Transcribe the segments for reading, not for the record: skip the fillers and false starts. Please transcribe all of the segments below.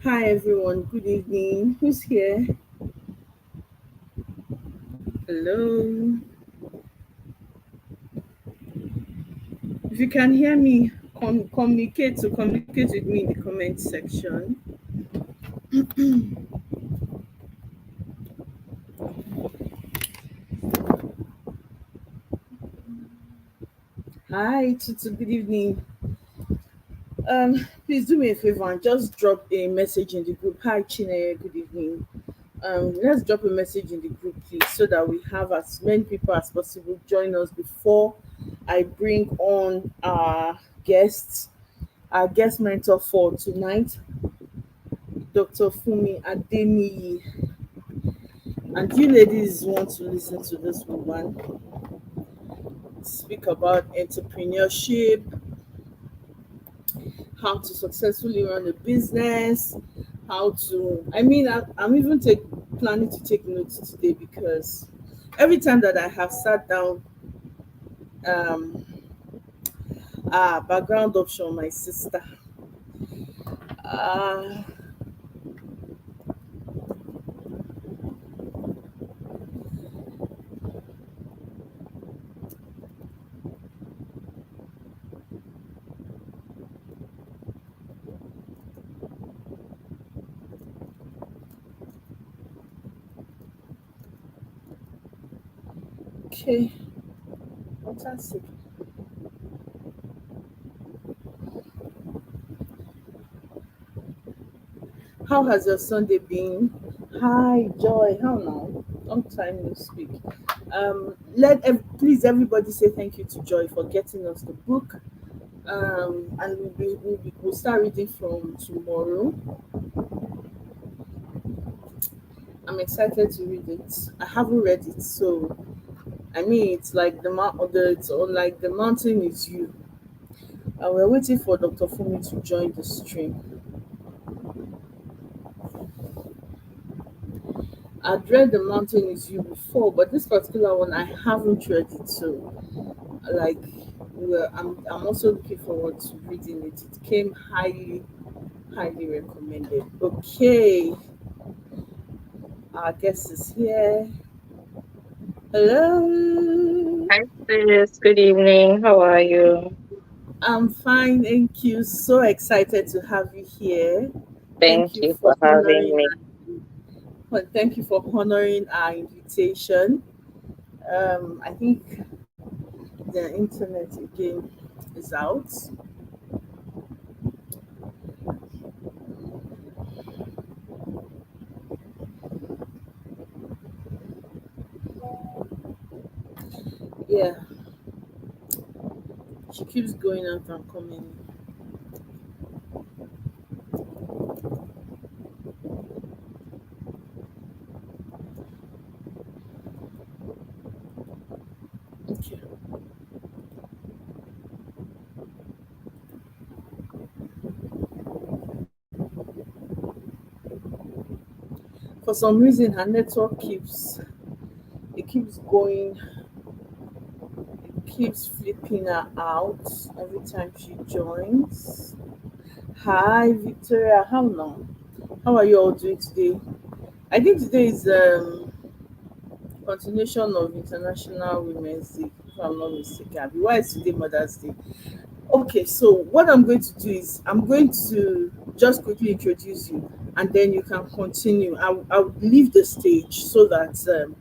Hi everyone, good evening. Who's here? Hello. If you can hear me, communicate with me in the comment section. Hi, Tutu, good evening. Please do me a favor and just drop a message in the group. Hi, Chine, good evening. Let's drop a message in the group, please, so that we have as many people as possible join us before I bring on our guest mentor for tonight, Dr. Funmi Adebiyi. And you ladies want to listen to this woman speak about entrepreneurship, how to successfully run a business, how to. I'm even planning to take notes today because every time that I have sat down, um, background option, my sister. Uh, okay, fantastic. How has your Sunday been? Hi, Joy. How now? Long time no speak. Please everybody say thank you to Joy for getting us the book. And we'll start reading from tomorrow. I'm excited to read it. I haven't read it, so it's like like the mountain is you. And we're waiting for Dr. Fumi to join the stream. I'd read The Mountain Is You before, but this particular one I haven't read it. So, like, I'm also looking forward to reading it. It came highly recommended. Okay, our guest is here. Hello. Hi, sis. Good evening. How are you? I'm fine, thank you. So excited to have you here. Thank Thank you you for for having honoring. me. Thank you for honoring our invitation. I think the internet again is out. Yeah, she keeps going out and coming. Okay. For some reason, her network keeps going, it keeps flipping her out every time she joins. Hi, Victoria. How now? How are you all doing today? I think today is continuation of International Women's Day, if I'm not mistaken. Why is today Mother's Day? Okay, so what I'm going to do is I'm going to just quickly introduce you and then you can continue. I'll leave the stage so that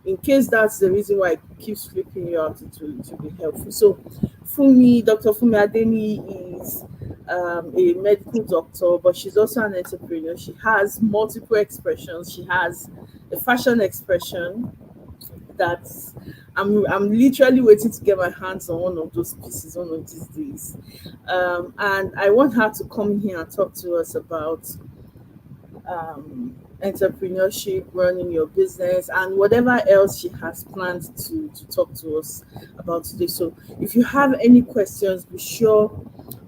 in case that's the reason why it keeps flipping you out, it will be helpful. So, Dr. Fumi Adeni is a medical doctor, but she's also an entrepreneur. She has multiple expressions. She has a fashion expression that I'm literally waiting to get my hands on one of those pieces one of these days. And I want her to come here and talk to us about entrepreneurship, running your business, and whatever else she has planned to talk to us about today. So, if you have any questions, be sure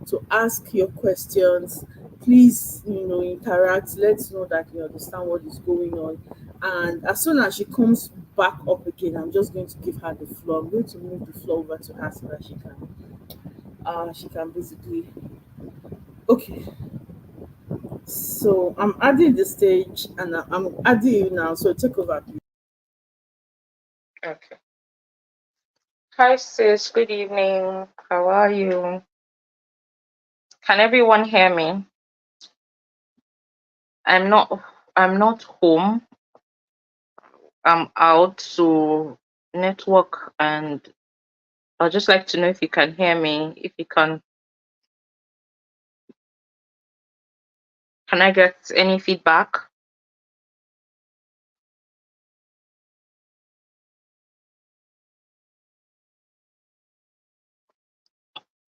to ask your questions. Please, interact. Let's know that you understand what is going on. And as soon as she comes back up again, I'm just going to give her the floor. I'm going to move the floor over to her so that she can basically. Okay. So I'm adding the stage and I'm adding you now. So take over, please. Okay. Hi, sis. Good evening. How are you? Can everyone hear me? I'm not. I'm not home. I'm out. So network, and I'd just like to know if you can hear me. If you can I get any feedback?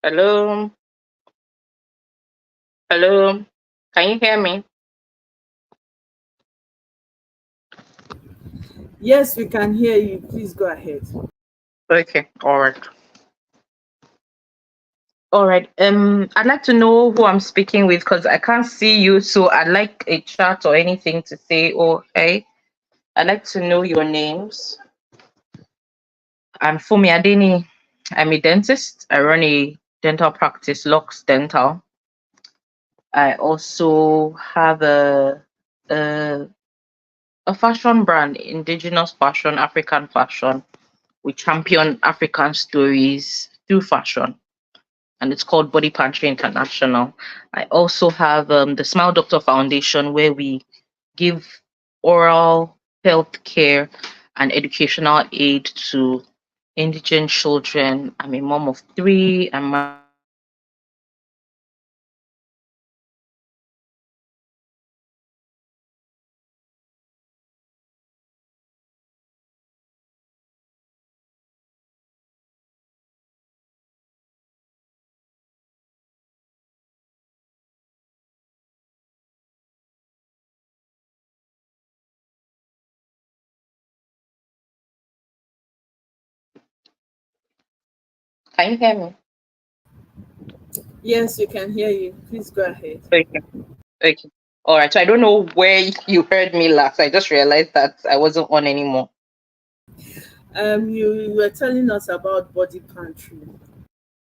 Hello. Hello. Can you hear me? Yes, we can hear you. Please go ahead. Okay. All right. All right. I'd like to know who I'm speaking with because I can't see you. So I'd like a chat or anything to say. Oh, hey. I'd like to know your names. I'm Funmi Adeni. I'm a dentist. I run a dental practice, Lux Dental. I also have a, a fashion brand, indigenous fashion, African fashion. We champion African stories through fashion, and it's called Body Pantry International. I also have the Smile Doctor Foundation, where we give oral health care and educational aid to indigent children. I'm a mom of three. I'm married to my husband. Can you hear me? Yes, we can hear you. Please go ahead. Okay. Okay. All right. So I don't know where you heard me last. I just realized that I wasn't on anymore. You were telling us about body pantry.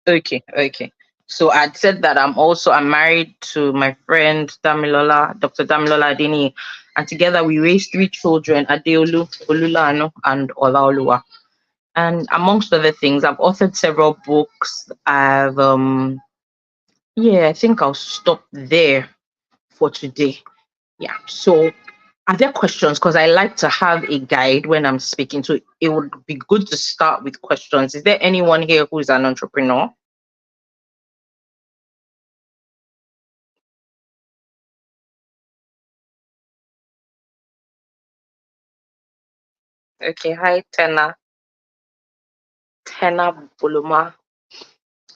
Okay. Okay. So I'd said that I'm married to my friend Damilola, Dr. Damilola Adini, and together we raised three children, Adeolu, Olulano, and Olaoluwa. And amongst other things, I've authored several books. I think I'll stop there for today. Yeah. So are there questions? Because I like to have a guide when I'm speaking. So it would be good to start with questions. Is there anyone here who's an entrepreneur? Okay. Hi, Tena. Tena Buluma.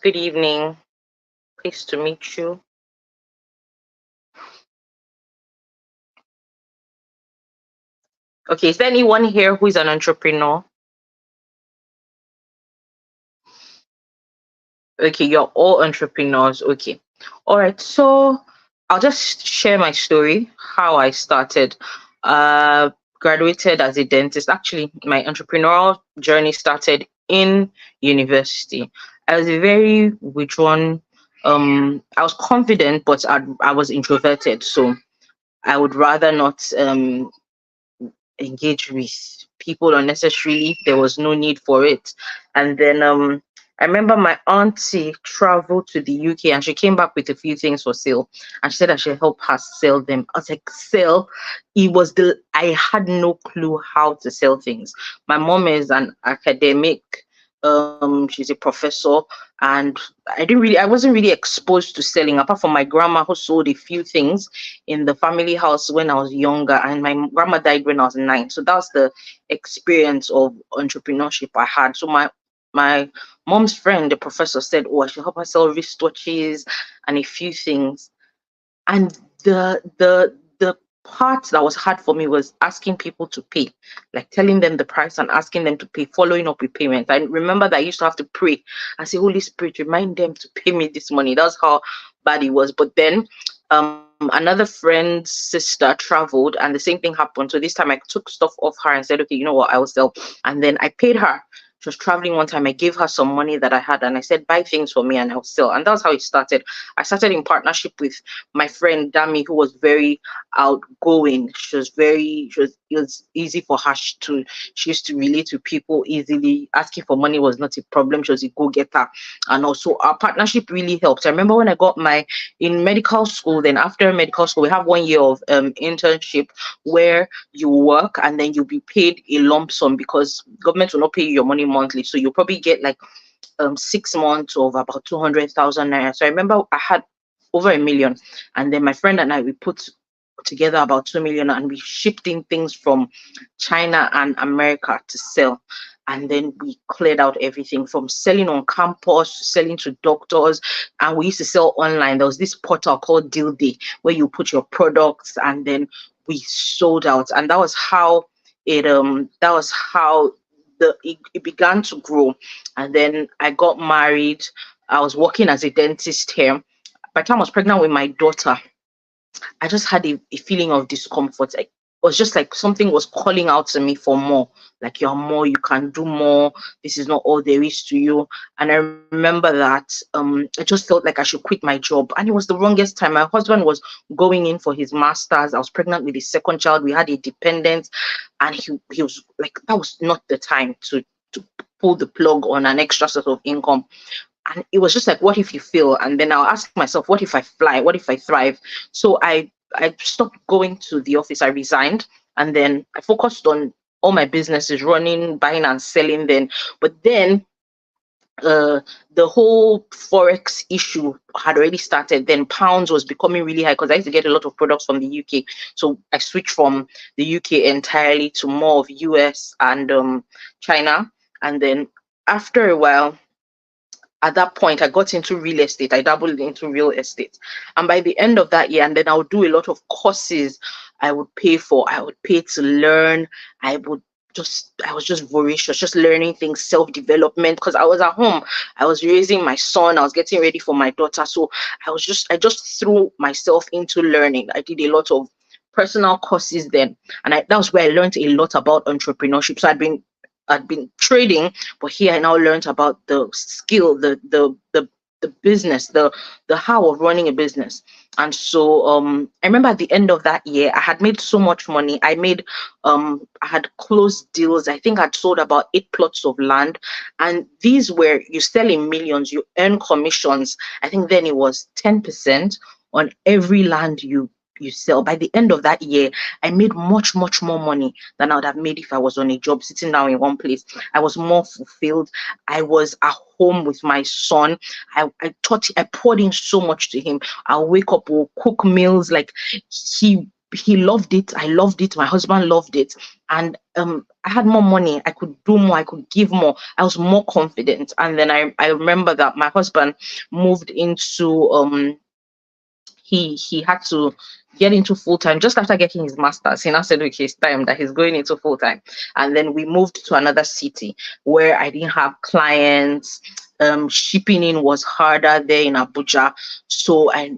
Good evening. Pleased to meet you. Okay. Is there anyone here who is an entrepreneur? Okay, you're all entrepreneurs. Okay. All right. So I'll just share my story, how I started. Uh Graduated as a dentist. Actually, my entrepreneurial journey started in university. I was a very withdrawn, I was confident, but I was introverted. So I would rather not engage with people unnecessarily. There was no need for it. And then I remember my auntie traveled to the UK and she came back with a few things for sale. And she said I should help her sell them. I was like, sell? I had no clue how to sell things. My mom is an academic. She's a professor, and I wasn't really exposed to selling apart from my grandma who sold a few things in the family house when I was younger, and my grandma died when I was 9. So that was the experience of entrepreneurship I had. So my mom's friend, the professor, said, "Oh, I should help her sell wristwatches and a few things." And the part that was hard for me was asking people to pay, like telling them the price and asking them to pay, following up with payment. I remember that I used to have to pray and say, Holy Spirit, remind them to pay me this money. That's how bad it was. But then another friend's sister traveled and the same thing happened. So this time I took stuff off her and said, okay, you know what, I will sell. And then I paid her. She was traveling one time. I gave her some money that I had and I said, buy things for me and I'll sell. And that's how it started. I started in partnership with my friend Dami, who was very outgoing. It was easy for her she used to relate to people easily. Asking for money was not a problem. She was a go-getter. And also our partnership really helped. I remember when I got in medical school, then after medical school, we have 1 year of internship where you work and then you'll be paid a lump sum because government will not pay you your money monthly. So you'll probably get like 6 months of about 200,000 naira. So I remember I had over 1 million, and then my friend and I, we put together about 2 million and we shipped in things from China and America to sell. And then we cleared out everything from selling on campus to selling to doctors. And we used to sell online. There was this portal called Deal Day where you put your products, and then we sold out. And that was how it began to grow. And then I got married. I was working as a dentist here. By the time I was pregnant with my daughter, I just had a feeling of discomfort. Like, it was just like something was calling out to me for more. Like, you're more, you can do more. This is not all there is to you. And I remember that I just felt like I should quit my job. And it was the wrongest time. My husband was going in for his master's. I was pregnant with his second child. We had a dependent, and he was like, that was not the time to pull the plug on an extra sort of income. And it was just like, what if you fail? And then I'll ask myself, what if I fly? What if I thrive? So I stopped going to the office. I resigned, and then I focused on all my businesses, running, buying and selling then. But then uh, the whole forex issue had already started. Then pounds was becoming really high because I used to get a lot of products from the UK. So I switched from the UK entirely to more of US and China. And then after a while, at that point, I got into real estate. I dabbled into real estate. And by the end of that year, and then I would do a lot of courses I would pay for. I would pay to learn. I was just voracious, just learning things, self-development, because I was at home. I was raising my son. I was getting ready for my daughter. So I just threw myself into learning. I did a lot of personal courses then. And that was where I learned a lot about entrepreneurship. So I'd been trading, but here I now learned about the skill, the business, the how of running a business. And so I remember at the end of that year, I had made so much money. I had closed deals. I think I'd sold about 8 plots of land. And these were, you sell in millions, you earn commissions. I think then it was 10% on every land you sell. By the end of that year, I made much, much more money than I would have made if I was on a job sitting down in one place. I was more fulfilled. I was at home with my son. I poured in so much to him. I'll wake up, we'll cook meals. Like, he loved it. I loved it. My husband loved it. And I had more money. I could do more. I could give more. I was more confident. And then I remember that my husband moved into he had to get into full time just after getting his master's. He now said, okay, it's time that he's going into full time. And then we moved to another city where I didn't have clients. Shipping in was harder there in Abuja. So I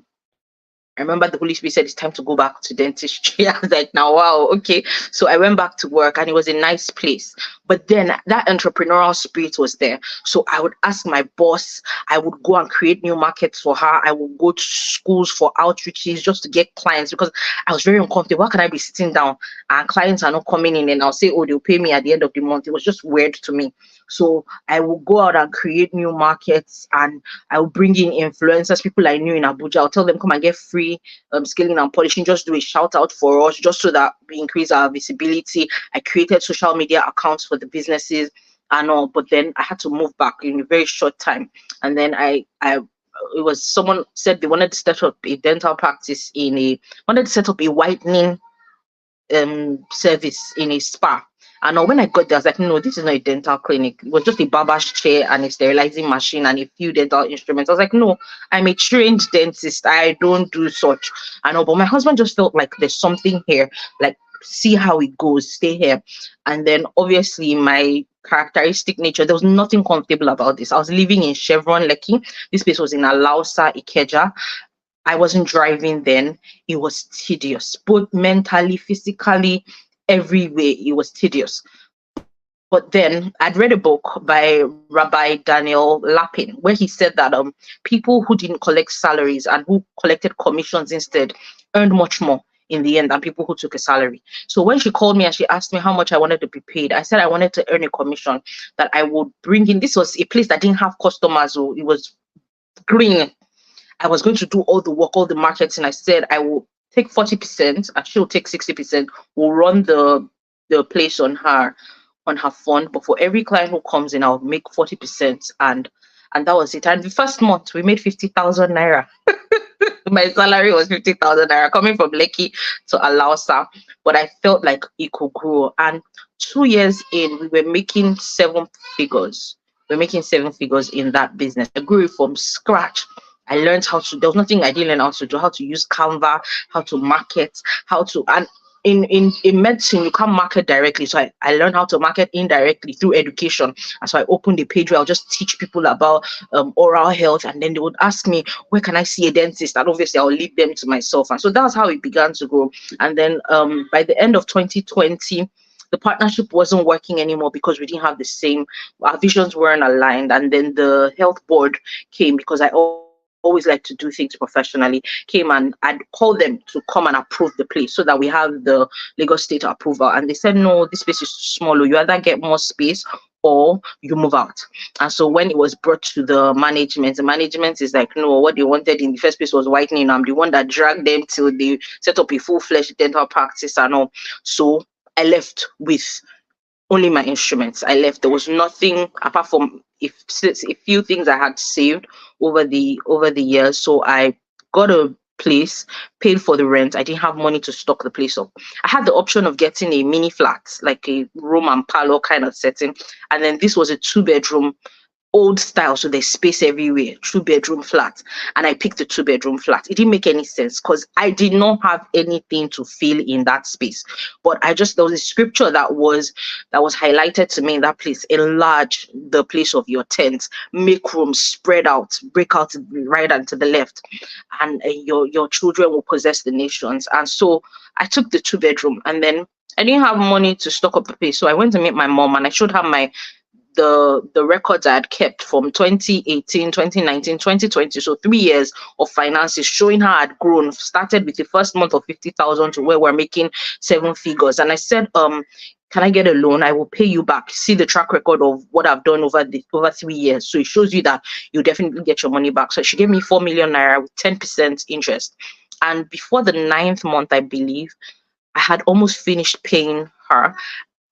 remember the Holy Spirit said it's time to go back to dentistry. I was like, now, wow, okay. So I went back to work and it was a nice place. But then that entrepreneurial spirit was there. So I would ask my boss, I would go and create new markets for her. I would go to schools for outreaches just to get clients because I was very uncomfortable. Why can I be sitting down and clients are not coming in and I'll say, oh, they'll pay me at the end of the month? It was just weird to me. So I would go out and create new markets and I would bring in influencers, people I knew in Abuja. I'll tell them, come and get free scaling and polishing. Just do a shout out for us, just so that we increase our visibility. I created social media accounts for the businesses and all, but then I had to move back in a very short time. And then it was someone said they wanted to set up a dental practice wanted to set up a whitening service in a spa. And when I got there, I was like, no, this is not a dental clinic. It was just a barber's chair and a sterilizing machine and a few dental instruments. I was like, no, I'm a trained dentist. I don't do such. I know, but my husband just felt like there's something here. Like, see how it goes, stay here. And then obviously my characteristic nature, there was nothing comfortable about this. I was living in Chevron Lekki. This place was in Alausa, Ikeja. I wasn't driving then. It was tedious, both mentally, physically, every way. It was tedious. But But then I'd read a book by Rabbi Daniel Lapin where he said that people who didn't collect salaries and who collected commissions instead earned much more in the end than people who took a salary. So when she called me and she asked me how much I wanted to be paid, I said I wanted to earn a commission that I would bring in. This was a place that didn't have customers, so it was green. I was going to do all the work, all the marketing. I said I will take 40% and she'll take 60%. We'll run the place on her fund, but for every client who comes in, I'll make 40%, and that was it. And the first month we made 50,000 naira. My salary was 50,000 naira coming from Lekki to Alausa, but I felt like it could grow. And 2 years in, we were making seven figures. We're making seven figures in that business. I grew it from scratch. I learned how to, there was nothing I didn't learn how to do, how to use Canva, how to market, how to, and in medicine, you can't market directly. So I learned how to market indirectly through education. And so I opened a page where I'll just teach people about oral health. And then they would ask me, where can I see a dentist? And obviously I'll lead them to myself. And so that's how it began to grow. And then by the end of 2020, the partnership wasn't working anymore because we didn't have the same, our visions weren't aligned. And then the health board came, because I always like to do things professionally, came, and I'd call them to come and approve the place so that we have the Lagos State approval. And they said, no, this space is too small. You either get more space or you move out. And so when it was brought to the management is like, no, what they wanted in the first place was whitening. I'm the one that dragged them till they set up a full-fledged dental practice and all. So I left with only my instruments. I left. There was nothing apart from if a few things I had saved over the years. So I got a place, paid for the rent. I didn't have money to stock the place up. I had the option of getting a mini flat, like a room and parlor kind of setting. And then this was a 2-bedroom, old style, so there's space everywhere, 2-bedroom flat. And I picked a 2-bedroom flat. It didn't make any sense because I did not have anything to fill in that space. But there was a scripture that was highlighted to me in that place: enlarge the place of your tent, make room, spread out, break out to the right and to the left, and your children will possess the nations. And so I took the 2-bedroom, and then I didn't have money to stock up the place, so I went to meet my mom and I showed her the records I had kept from 2018, 2019, 2020. So 3 years of finances, showing how I'd grown, started with the first month of 50,000 to where we're making 7 figures. And I said, can I get a loan? I will pay you back. See the track record of what I've done over 3 years. So it shows you that you definitely get your money back. So she gave me 4 million naira with 10% interest. And before the 9th month, I believe, I had almost finished paying her.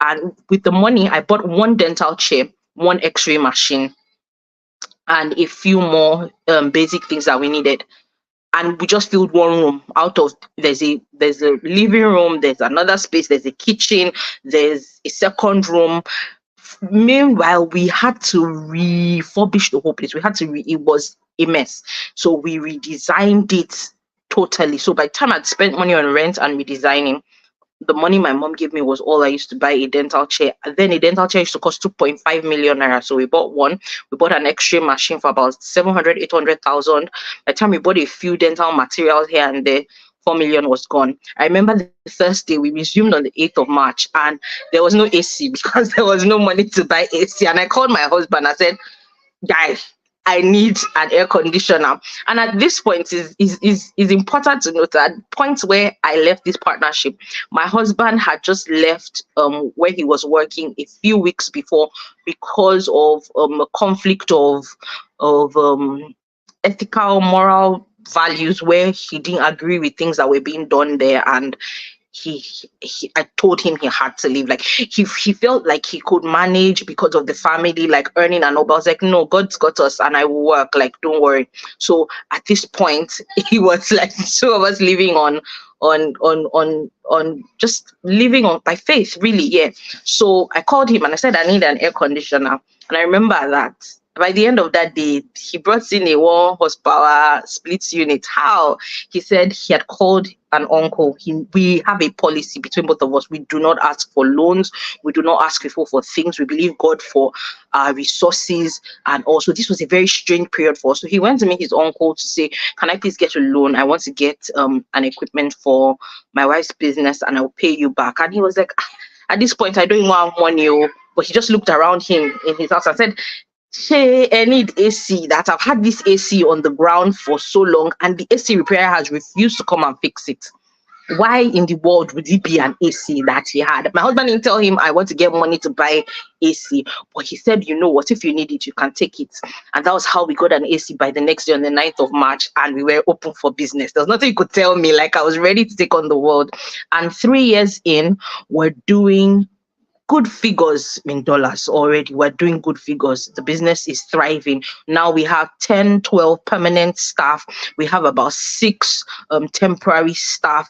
And with the money, I bought 1 dental chair, 1 X-ray machine, and a few more basic things that we needed. And we just filled 1 room out of, there's a living room, there's another space, there's a kitchen, there's a second room. Meanwhile, we had to refurbish the whole place. It was a mess. So we redesigned it totally. So by the time I'd spent money on rent and redesigning, the money my mom gave me was all I used to buy a dental chair. And then a dental chair used to cost 2.5 million naira. So we bought one. We bought an X-ray machine for about 700, 800,000. By the time we bought a few dental materials here and there, 4 million was gone. I remember the first day we resumed on the 8th of March, and there was no AC because there was no money to buy AC. And I called my husband. I said, guy, I need an air conditioner. And at this point, is important to note that point where I left this partnership, my husband had just left where he was working a few weeks before because of a conflict of ethical, moral values, where he didn't agree with things that were being done there. And I told him he had to leave. Like he felt like he could manage because of the family, like earning and all. But I was like, no, God's got us and I will work. Like, don't worry. So at this point, he was like 2 of us living on just living on by faith, really. Yeah. So I called him and I said, I need an air conditioner. And I remember that by the end of that day, he brought in a 1 horsepower split unit. How? He said he had called an uncle. We have a policy between both of us. We do not ask for loans. We do not ask people for things. We believe God for resources. And also, this was a very strange period for us. So he went to meet his uncle to say, can I please get a loan? I want to get an equipment for my wife's business and I'll pay you back. And he was like, at this point, I don't even have money. but he just looked around him in his house and said, "Hey, I need AC. That I've had this AC on the ground for so long, and the AC repairer has refused to come and fix it. Why in the world would it be an AC that he had?" My husband didn't tell him I want to get money to buy AC, but he said, "You know what? If you need it, you can take it." And that was how we got an AC by the next day on the 9th of March, and we were open for business. There was nothing you could tell me. Like, I was ready to take on the world. And 3 years in, we're doing good figures in dollars already. We're doing good figures. The business is thriving. Now we have 10, 12 permanent staff. We have about six temporary staff.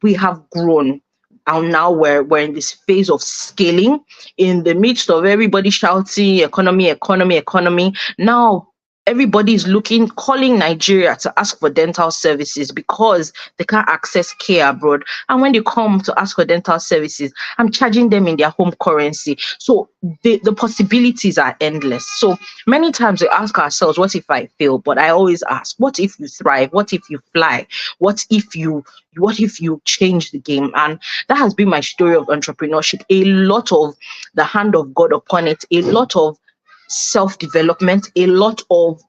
We have grown. And now we're in this phase of scaling in the midst of everybody shouting economy, economy, economy. Now everybody is calling Nigeria to ask for dental services because they can't access care abroad. And when they come to ask for dental services, I'm charging them in their home currency. So the possibilities are endless. So many times we ask ourselves, what if I fail? But I always ask, what if you thrive? What if you fly? What if you change the game? And that has been my story of entrepreneurship. A lot of the hand of God upon it, a lot of self-development, a lot of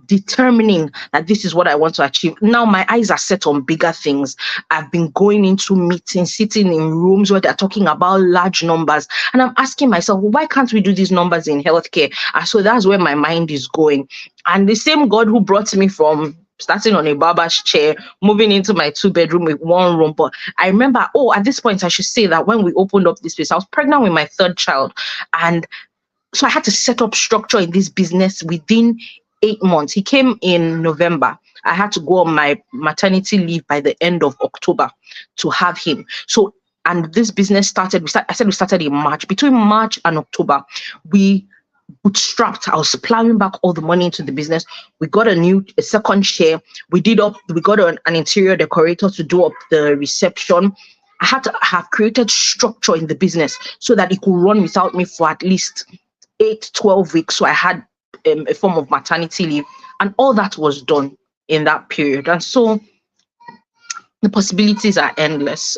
determining that this is what I want to achieve. Now my eyes are set on bigger things. I've been going into meetings, sitting in rooms where they're talking about large numbers, and I'm asking myself, why can't we do these numbers in healthcare? And so that's where my mind is going. And the same God who brought me from starting on a barber's chair, moving into my 2-bedroom with 1 room. But I remember, at this point, I should say that when we opened up this place, I was pregnant with my 3rd child. And so I had to set up structure in this business within 8 months. He came in November. I had to go on my maternity leave by the end of October to have him. So, and this business started, we started in March. Between March and October, we bootstrapped. I was plowing back all the money into the business. We got a second share. We got an interior decorator to do up the reception. I had to have created structure in the business so that it could run without me for at least 8-12 weeks. So I had a form of maternity leave, and all that was done in that period. And so the possibilities are endless.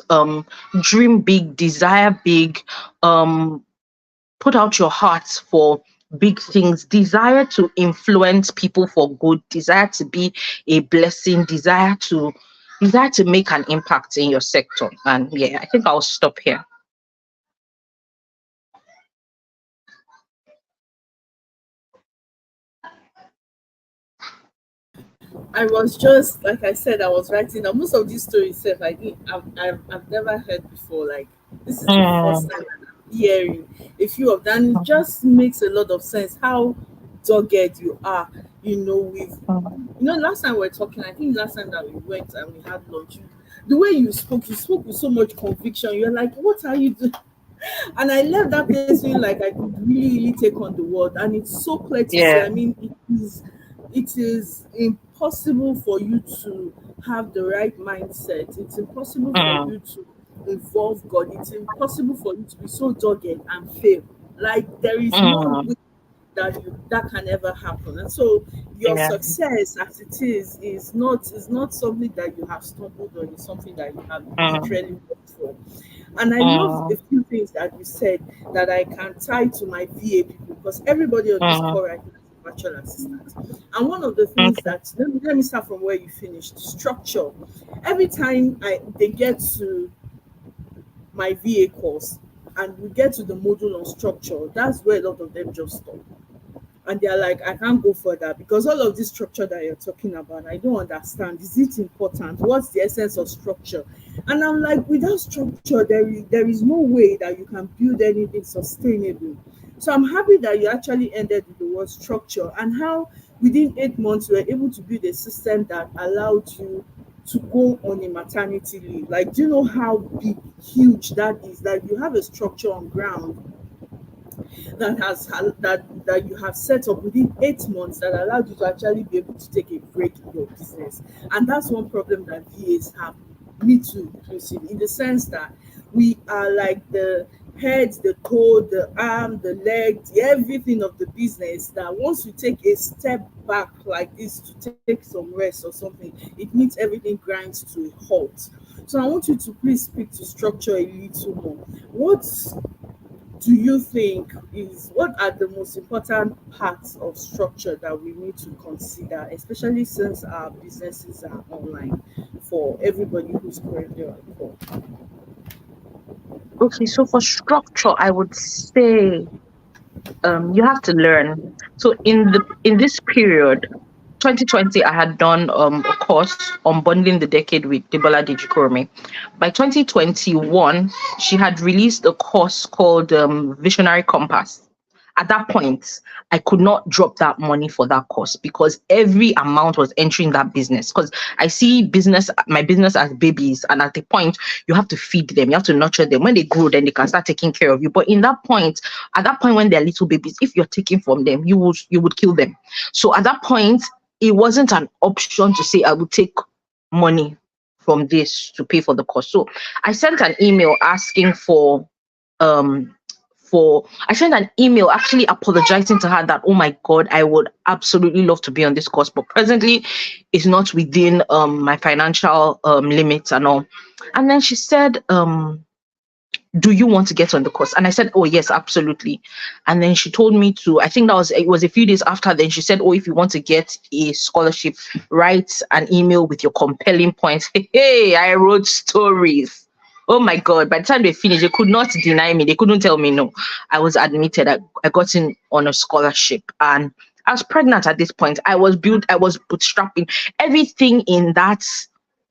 Dream big, desire big, put out your heart for big things, desire to influence people for good, desire to be a blessing, desire to make an impact in your sector. And yeah, I think I'll stop here. I was just like I said, I was writing down most of these stories. Self, I've never heard before. Like, this is the first Mm, time that I'm hearing a few of them. And it just makes a lot of sense how dogged you are. Last time we were talking, I think last time that we went and we had lunch, the way you spoke with so much conviction. You're like, what are you doing? And I left that place feeling like I could really, really take on the world. And it's so clear to see. yeah. I mean, it is impossible for you to have the right mindset. It's impossible for Mm, you to involve God. It's impossible for you to be so dogged and fail. Like, there is no mm, way that can ever happen. And so your yeah. success as it is not something that you have stumbled on. It's something that you have Mm, literally worked for. And I love a mm, few things that you said that I can tie to my VA people, because everybody on this mm, call right now is a virtual assistant. And one of the things okay. that let me start from where you finished, structure. Every time they get to my VA course and we get to the module on structure, that's where a lot of them just stop. And they're like, I can't go further because all of this structure that you're talking about, I don't understand. Is it important? What's the essence of structure? And I'm like, without structure, there is no way that you can build anything sustainable. So I'm happy that you actually ended with the word structure, and how within 8 months you were able to build a system that allowed you to go on a maternity leave. Like, do you know how big, huge that is? Like, you have a structure on ground that you have set up within 8 months that allowed you to actually be able to take a break in your business. And that's one problem that VAs have, me too inclusive, in the sense that we are like the head, the toe, the arm, the leg, the everything of the business, that once you take a step back like this to take some rest or something, it means everything grinds to a halt. So I want you to please speak to structure a little more. What do you think is what are the most important parts of structure that we need to consider, especially since our businesses are online for everybody who's currently on call? Okay, so for structure, I would say you have to learn. So in this period, 2020, I had done a course on bundling the decade with Debola Dijikurumi. By 2021, she had released a course called Visionary Compass. At that point, I could not drop that money for that course because every amount was entering that business. Because I see my business as babies, and at the point you have to feed them, you have to nurture them. When they grow, then they can start taking care of you. But at that point when they're little babies, if you're taking from them, you would kill them. So at that point, it wasn't an option to say I would take money from this to pay for the course. So I sent an email asking um I sent an email actually apologizing to her that, oh my God, I would absolutely love to be on this course, but presently it's not within my financial limits and all. And then she said, do you want to get on the course? And I said, oh yes, absolutely. And then she told me to, I think it was a few days after, then she said, oh, if you want to get a scholarship, write an email with your compelling points. Hey, I wrote stories. Oh my God, by the time they finished, they could not deny me. They couldn't tell me no. I was admitted. I got in on a scholarship, and I was pregnant at this point. I was bootstrapping everything in that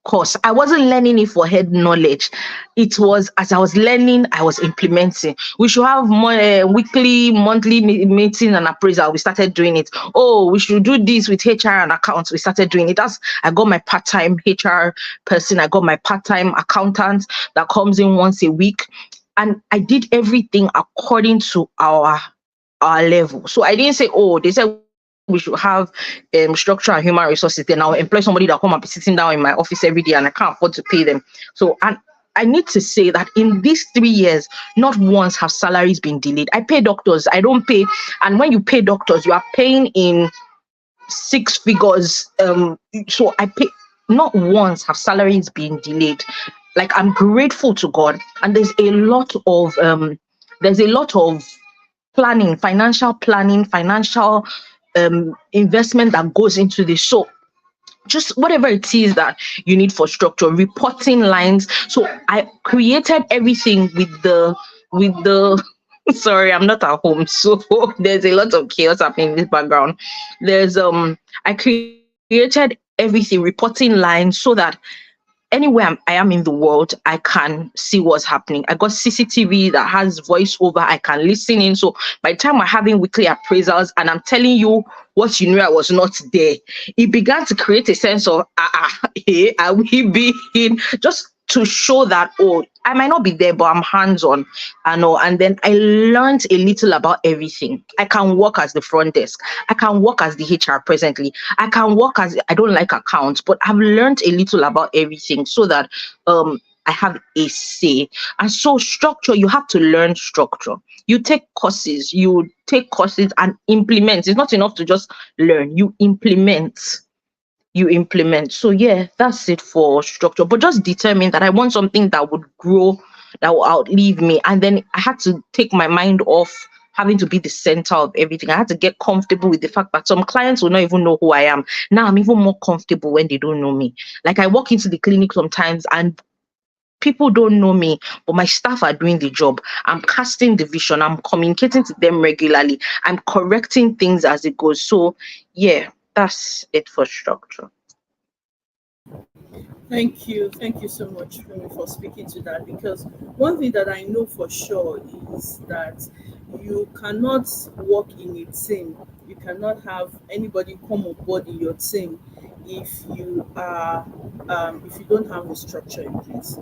course. I wasn't learning it for head knowledge. It was as I was learning, I was implementing. We should have more weekly, monthly meeting and appraisal. We started doing it. Oh, we should do this with HR and accounts. We started doing it. I got my part-time HR person. I got my part-time accountant that comes in once a week. And I did everything according to our level. So I didn't say, oh, they said we should have structure and human resources. Then I'll employ somebody that come and be sitting down in my office every day and I can't afford to pay them. So, and I need to say that in these 3 years, not once have salaries been delayed. I pay doctors, I don't pay. And when you pay doctors, you are paying in six figures. So I pay, not once have salaries been delayed. Like, I'm grateful to God. And there's a lot of planning, financial investment that goes into this. So just whatever it is that you need for structure, reporting lines. So I created everything with the sorry, I'm not at home, so there's a lot of chaos happening in this background. There's I created everything, reporting lines, so that anywhere I am in the world, I can see what's happening. I got CCTV that has voiceover. I can listen in. So by the time we're having weekly appraisals and I'm telling you what you knew I was not there, it began to create a sense of, hey, are we being, just to show that, oh, I might not be there, but I'm hands on. I know. And then I learned a little about everything. I can work as the front desk. I can work as the HR presently. I can work as, I don't like accounts, but I've learned a little about everything so that I have a say. And so structure, you have to learn structure. You take courses and implement. It's not enough to just learn. You implement. So yeah, that's it for structure. But just determine that I want something that would grow, that will outlive me. And then I had to take my mind off having to be the center of everything. I had to get comfortable with the fact that some clients will not even know who I am. Now I'm even more comfortable when they don't know me. Like, I walk into the clinic sometimes and people don't know me, but my staff are doing the job. I'm casting the vision. I'm communicating to them regularly. I'm correcting things as it goes. So yeah, that's it for structure. Thank you so much, Funmi, for speaking to that. Because one thing that I know for sure is that you cannot work in a team. You cannot have anybody come on board in your team if you don't have a structure in place.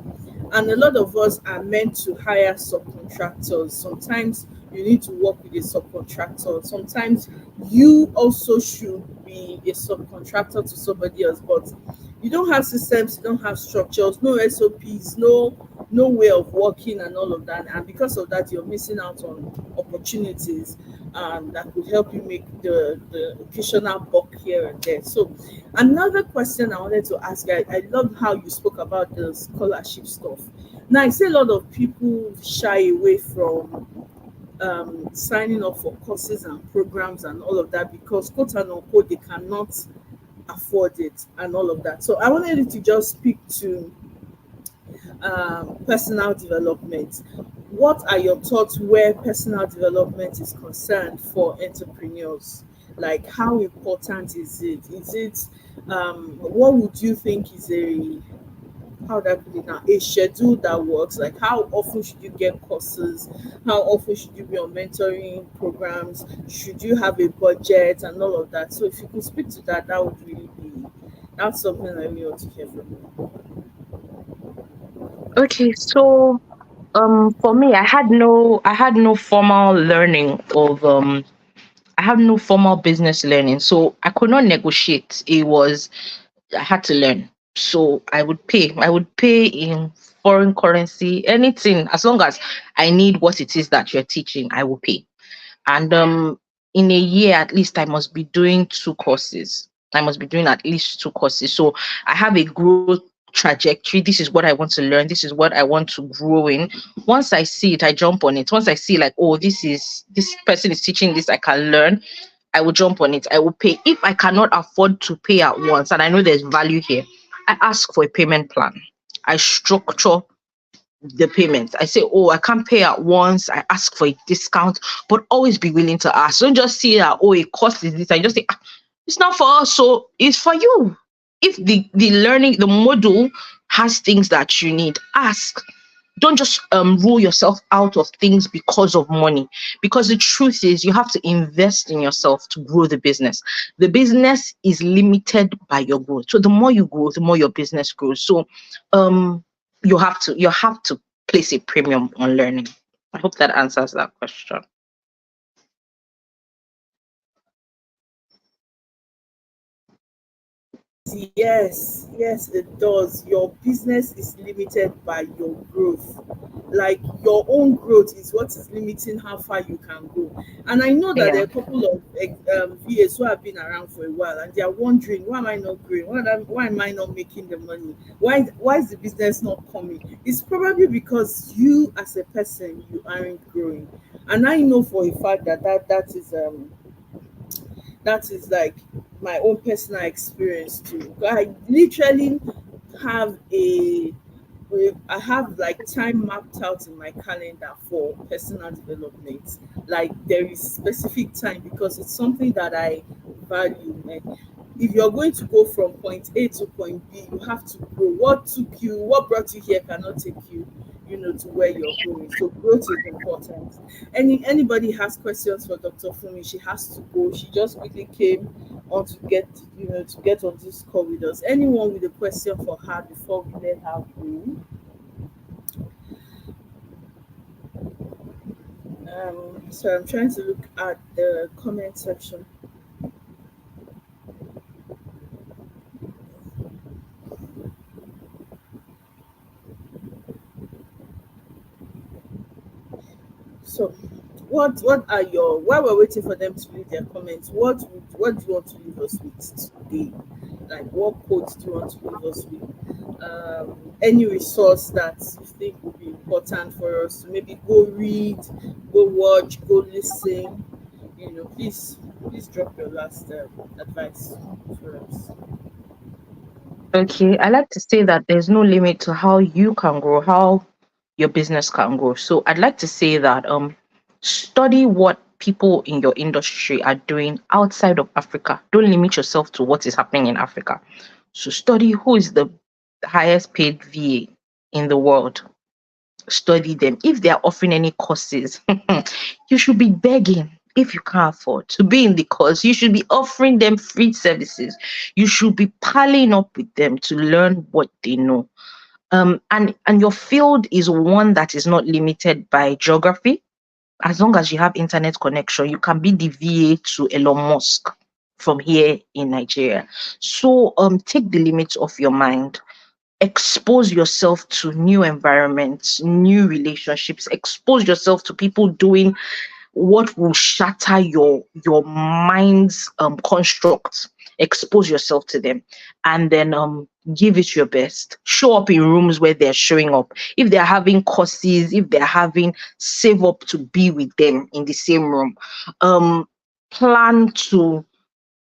And a lot of us are meant to hire subcontractors. Sometimes you need to work with a subcontractor. Sometimes you also should be a subcontractor to somebody else, but you don't have systems, you don't have structures, no SOPs, no way of working and all of that. And because of that, you're missing out on opportunities that could help you make the occasional buck here and there. So another question I wanted to ask you, I love how you spoke about the scholarship stuff. Now, I see a lot of people shy away from signing up for courses and programs and all of that because quote and unquote they cannot afford it and all of that. So I wanted you to just speak to personal development. What are your thoughts where personal development is concerned for entrepreneurs? Like, how important is it? Is it, what would you think is a, how would I put it now, a schedule that works? Like, how often should you get courses? How often should you be on mentoring programs? Should you have a budget and all of that? So, if you could speak to that, that would really be, that's something I really want to hear from you. Okay, so for me, I had no formal learning of I had no formal business learning, so I could not negotiate. It was I had to learn. So I would pay. I would pay in foreign currency, anything as long as I need what it is that you're teaching, I will pay. And in a year at least I must be doing two courses. I must be doing at least two courses. So I have a growth trajectory. This is what I want to learn. This is what I want to grow in. Once I see it, I jump on it. Once I see like, oh, this person is teaching this, I can learn, I will jump on it. I will pay. If I cannot afford to pay at once and I know there's value here, I ask for a payment plan. I structure the payments. I say, oh, I can't pay at once. I ask for a discount, but always be willing to ask. Don't just see that, oh, it cost is this. I just say, "Ah, it's not for us, so it's for you. If the learning, the module has things that you need, ask. Don't just rule yourself out of things because of money. Because the truth is, you have to invest in yourself to grow the business. The business is limited by your growth. So the more you grow, the more your business grows. So um you have to place a premium on learning. I hope that answers that question. Yes, yes, it does. Your business is limited by your growth. Like your own growth is what is limiting how far you can go. And I know that there Yeah. are a couple of VAs who have been around for a while and they are wondering, why am I not growing? Why am I not making the money? Why is the business not coming? It's probably because you as a person you aren't growing. And I know for a fact that that is like my own personal experience too. I literally have a I have like time mapped out in my calendar for personal development. Like there is specific time because it's something that I value. And if you're going to go from point A to point B, you have to grow. What brought you here cannot take you, to where you're going. So growth is important. Anybody has questions for Dr. Funmi, she has to go. She just quickly came on to get on this call with us. Anyone with a question for her before we let her go? So I'm trying to look at the comment section. So, what are your while we're waiting for them to leave their comments? What do you want to leave us with today? Like, what quote do you want to leave us with? Any resource that you think would be important for us to maybe go read, go watch, go listen. Please drop your last advice for us. Okay, I like to say that there's no limit to how you can grow, how your business can grow. So I'd like to say that study what people in your industry are doing outside of Africa. Don't limit yourself to what is happening in Africa. So study who is the highest paid VA in the world. Study them. If they are offering any courses, you should be begging. If you can't afford to be in the course, you should be offering them free services. You should be piling up with them to learn what they know. And your field is one that is not limited by geography. As long as you have internet connection, you can be the VA to Elon Musk from here in Nigeria. So take the limits off your mind. Expose yourself to new environments, new relationships, expose yourself to people doing what will shatter your mind's construct. Expose yourself to them, and then give it your best. Show up in rooms where they're showing up. If they're having courses, if they're having, save up to be with them in the same room. Um, plan to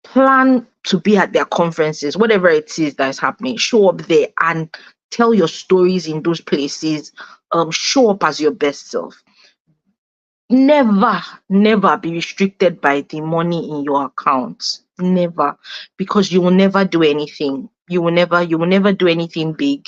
plan to be at their conferences, whatever it is that is happening. Show up there and tell your stories in those places. Show up as your best self. Never, never be restricted by the money in your account. Never, because you will never do anything. You will never do anything big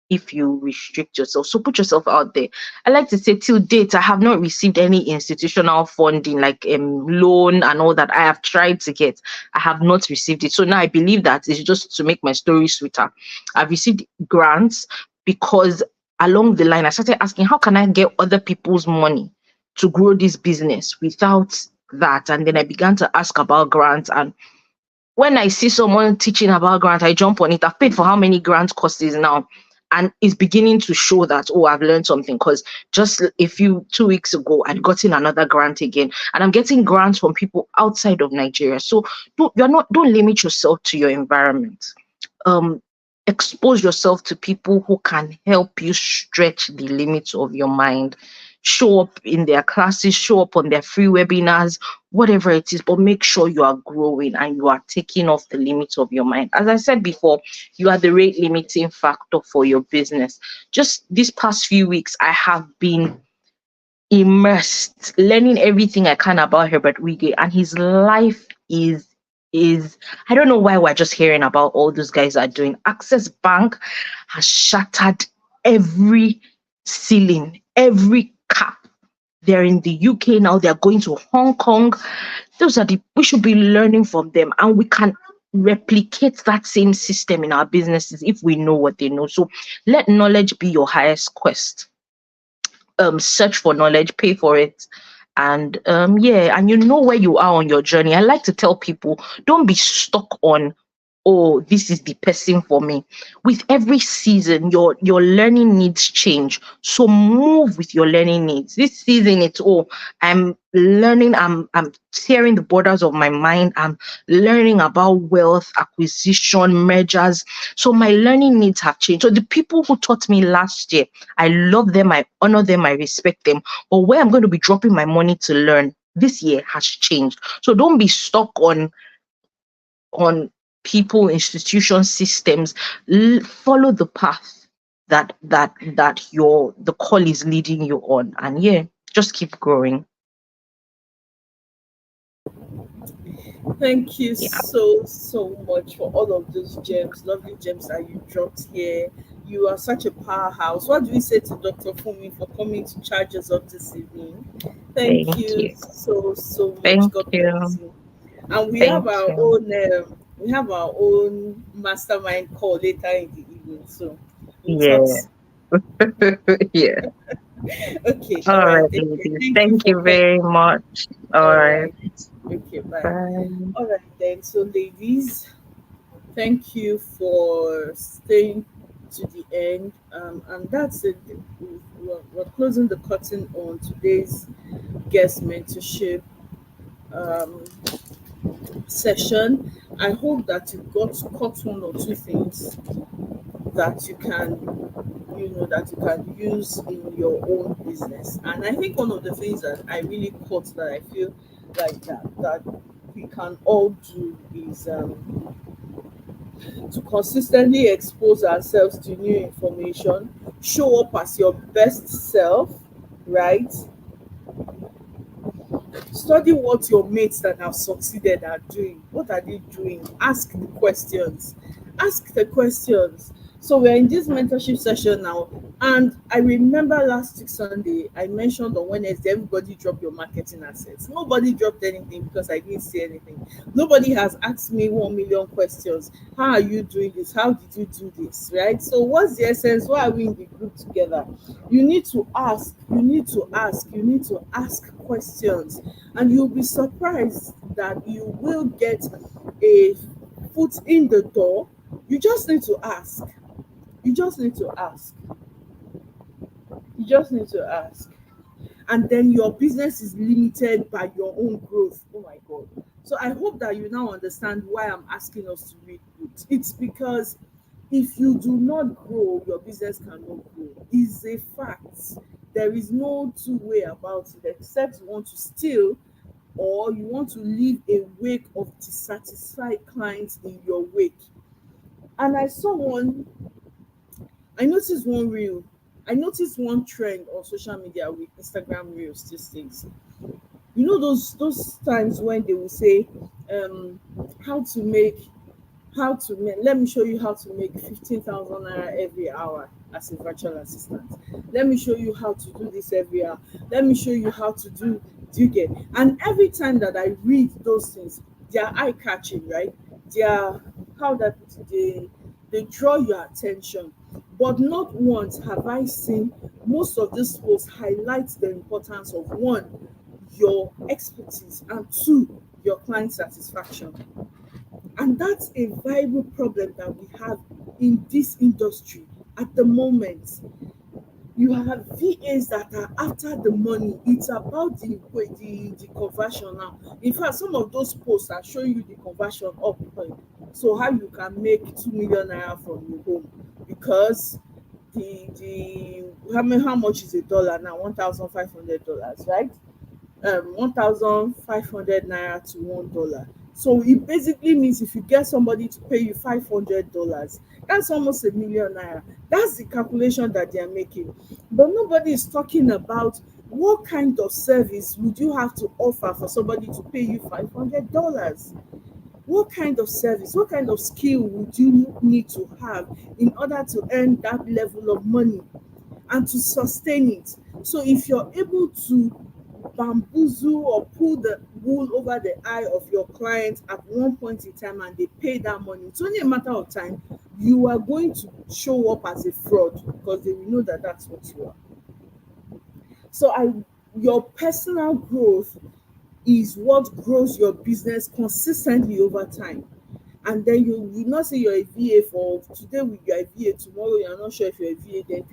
if you restrict yourself. So put yourself out there. I like to say till date, I have not received any institutional funding like loan and all that. I have tried to get. I have not received it. So now I believe that it's just to make my story sweeter. I've received grants because along the line I started asking, how can I get other people's money to grow this business without that? And then I began to ask about grants. And when I see someone teaching about grant, I jump on it. I've paid for how many grant courses now? And it's beginning to show that, oh, I've learned something. Because just a few 2 weeks ago, I'd gotten another grant again. And I'm getting grants from people outside of Nigeria. So don't limit yourself to your environment. um Expose yourself to people who can help you stretch the limits of your mind. Show up in their classes, show up on their free webinars, whatever it is, but make sure you are growing and you are taking off the limits of your mind. As I said before, you are the rate limiting factor for your business. Just these past few weeks, I have been immersed, learning everything I can about Herbert Wige, and his life is I don't know why we're just hearing about all those guys are doing. Access Bank has shattered every ceiling, every cap. They're in the UK now, they're going to Hong Kong. Those are the we should be learning from them, and we can replicate that same system in our businesses if we know what they know. So let knowledge be your highest quest. Search for knowledge, pay for it, and yeah, and you know where you are on your journey. I like to tell people, don't be stuck on, oh, this is the person for me. With every season, your learning needs change. So move with your learning needs. This season, it's, oh, I'm learning, I'm tearing the borders of my mind. I'm learning about wealth acquisition, mergers. So my learning needs have changed. So the people who taught me last year, I love them, I honor them, I respect them. But where I'm going to be dropping my money to learn this year has changed. So don't be stuck on people, institutions, systems. Follow the path that your the call is leading you on, and yeah, just keep growing. Thank you Yeah, so much for all of those gems, lovely gems that you dropped here. You are such a powerhouse. What do we say to Dr. Funmi for coming to charge us up this evening? Thank thank you you, so much. thank God bless you, you. And thank you. we have our own mastermind call later in the evening. So we'll talk. Yeah. Yeah. Okay, All all right. right, Take care. ladies, Thank you thank for you coming. very much. All All right, right. Okay, bye. bye. All right then. So ladies, thank you for staying to the end. And that's it. We're closing the curtain on today's guest mentorship um, session. I hope that you got caught one or two things that you can use in your own business. And I think one of the things that I really caught that I feel like that we can all do is to consistently expose ourselves to new information, show up as your best self, right? Study what your mates that have succeeded are doing. What are they doing? Ask the questions. Ask the questions. So we're in this mentorship session now. And I remember last week Sunday, I mentioned on Wednesday, everybody drop your marketing assets. Nobody dropped anything because I didn't see anything. Nobody has asked me 1 million questions. How are you doing this? How did you do this? Right? So what's the essence? Why are we in the group together? You need to ask, you need to ask, you need to ask questions, and you'll be surprised that you will get a foot in the door. You just need to ask. You just need to ask. You just need to ask. And then your business is limited by your own growth. Oh my God. So I hope that you now understand why I'm asking us to read books. It's because If you do not grow, your business cannot grow. Is a fact. There is no two-way about it, except you want to steal or you want to leave a wake of dissatisfied clients in your wake. And I noticed one reel, I noticed one trend on social media with Instagram reels these days. You know those times when they will say, um, how to make let me show you how to make 15,000 naira every hour as a virtual assistant. Let me show you how to do this every hour. Let me show you how to do you get? And every time that I read those things, they are eye catching, right? They are, how that they draw your attention. But not once have I seen most of these posts highlight the importance of one, your expertise, and two, your client satisfaction. And that's a viable problem that we have in this industry at the moment. You have VAs that are after the money. It's about the conversion now. In fact, some of those posts are showing you the conversion up. So how you can make 2 million naira from your home, because the how much is a dollar now? $1,500, right? 1,500 naira to $1. So it basically means if you get somebody to pay you $500, that's almost a 1 million naira. That's the calculation that they are making. But nobody is talking about what kind of service would you have to offer for somebody to pay you $500. What kind of service, what kind of skill would you need to have in order to earn that level of money and to sustain it? So if you're able to bamboozle or pull the wool over the eye of your client at one point in time and they pay that money, it's only a matter of time you are going to show up as a fraud, because they will know that that's what you are. So your personal growth is what grows your business consistently over time. And then you will not say you're a VA for today, you're a VA, tomorrow you're not sure if you're a VA, then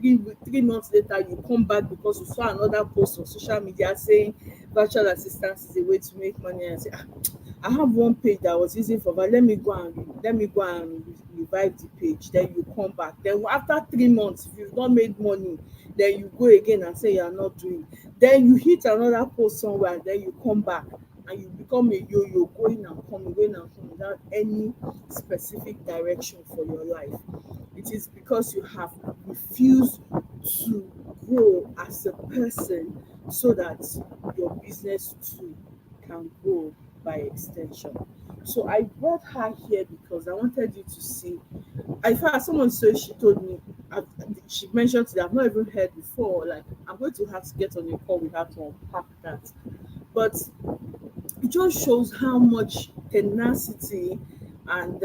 3 months later you come back because you saw another post on social media saying virtual assistance is a way to make money, and say, ah, I have one page that I was using for that. Let me go and revive the page. Then you come back. Then after 3 months, if you've not made money, then you go again and say you are not doing. Then you hit another post somewhere, and then you come back and you become a yo-yo, going and coming without any specific direction for your life. It is because you have refused to grow as a person, so that your business too can grow by extension. So I brought her here because I wanted you to see. In fact, someone said, she told me, I've, she mentioned that I've not even heard before. Like, I'm going to have to get on a call with her to unpack that. But it just shows how much tenacity and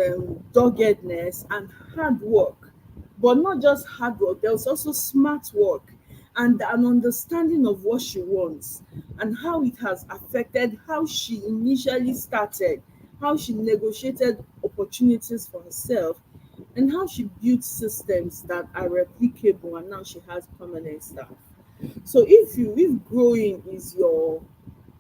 doggedness and hard work, but not just hard work, there was also smart work and an understanding of what she wants and how it has affected how she initially started, how she negotiated opportunities for herself, and how she built systems that are replicable, and now she has permanent staff. So if growing is your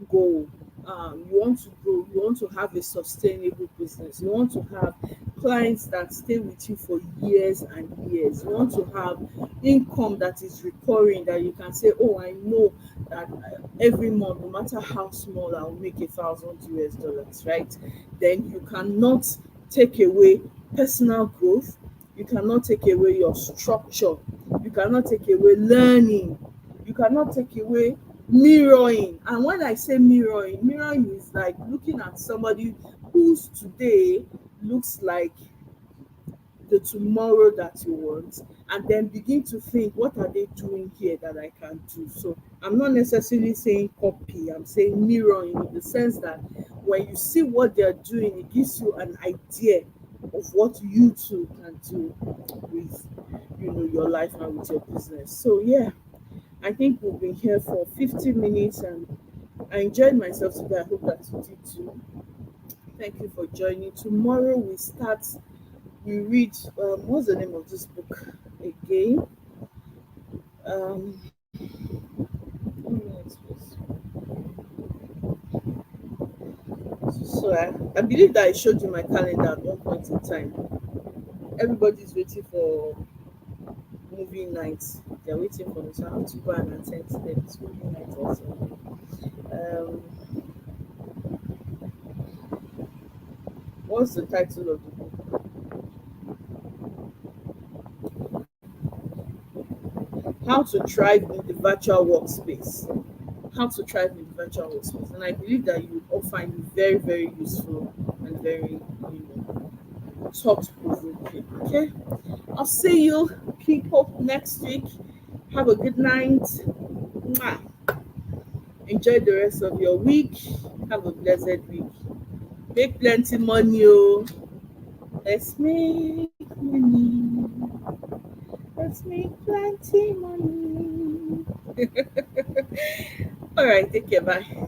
goal, you want to grow, you want to have a sustainable business, you want to have clients that stay with you for years and years, you want to have income that is recurring, that you can say, oh, I know that every month, no matter how small, I'll make $1,000, right? Then you cannot take away personal growth, you cannot take away your structure, you cannot take away learning, you cannot take away mirroring. And when I say mirroring, mirroring is like looking at somebody whose today looks like the tomorrow that you want, and then begin to think, what are they doing here that I can do? So I'm not necessarily saying copy, I'm saying mirroring, in the sense that when you see what they're doing, it gives you an idea of what you too can do with, your life and with your business. So yeah, I think we've been here for 50 minutes, and I enjoyed myself today. I hope that you did too. Thank you for joining. Tomorrow we read, what's the name of this book again? Um, 1 minute, please. So I believe that I showed you my calendar at one point in time. Everybody's waiting for movie nights. They're waiting for me, so I have to go and attend to them. It's movie night or something. Um, what's the title of the book? How to Thrive in the Virtual Workspace. How to thrive in the virtual workspace. And I believe that you all find it very, very useful and very, thought provoking. Okay. I'll see you people next week. Have a good night. Mwah. Enjoy the rest of your week. Have a blessed week. Make plenty money. Oh. Let's make money. Let's make plenty money. All right. Take care. Bye.